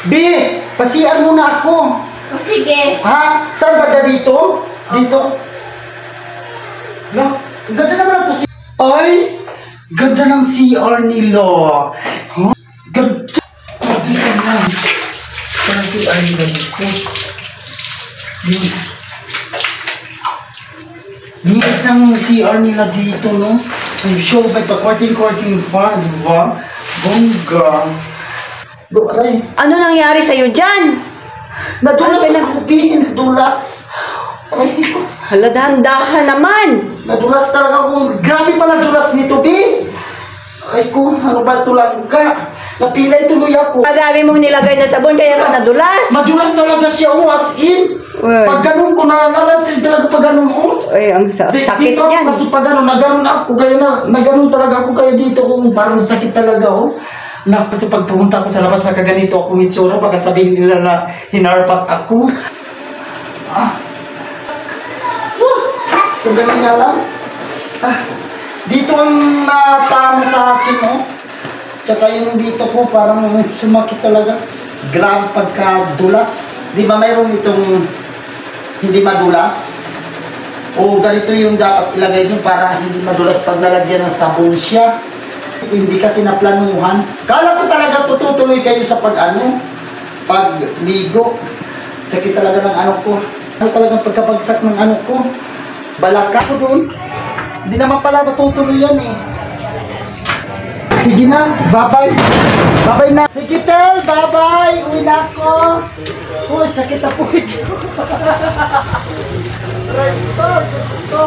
Bi, pasian mo na ako. O sige. Ha? Saan ba dito? Dito? No? Ganda naman ang pusi. Ay! Ganda ng CR nila. Huh? Ganda. Dito lang. Saan ang CR nila dito? Yun. Nice ng CR nila dito, no? I'm sure may pa-courting fa, di ba? Bongga. Aray. Ano nangyari sa'yo dyan? Nadulas ako, Bi. Nadulas. Aray. Hala, dahan-dahan naman. Nadulas talaga ako. Grabe pa nadulas nito, Bi. Ay ko, ano ba ito lang ka? Napilay tuloy ako. Pagami mong nilagay na sabon, kaya ka nadulas. Madulas talaga siya, as in. Uy. Pag ganun ko nalasin talaga pag ganun, Ay, ang sakit dito yan. Kasi pag ganun, naganon ako, kaya naganon talaga ako, kaya dito ko, parang sakit talaga, oh. Pag pumunta ako sa labas, nakaganito akong itsura, baka sabihin nila na hinarpat ako. Sandali nga lang. Dito ang natama sa akin, oh. Tsaka yung dito ko, parang sumakit talaga. Grabe pagkadulas. Di ba mayroon itong hindi madulas? O ganito yung dapat ilagay nyo para hindi madulas pag nalagyan ng sabon siya. Hindi kasi naplanuhan. Kala ko talaga tutuloy kayo sa pagligo. Sakit talaga ng ano ko. Ano talagang pagkabagsak ng ano ko. Balaka ko doon. Hindi naman pala matutuloy yan eh. Sige na, bye-bye. Bye-bye na. Sige, Tel, bye-bye. Uwi na ako. Uy, sakit na po ito. Right, ito.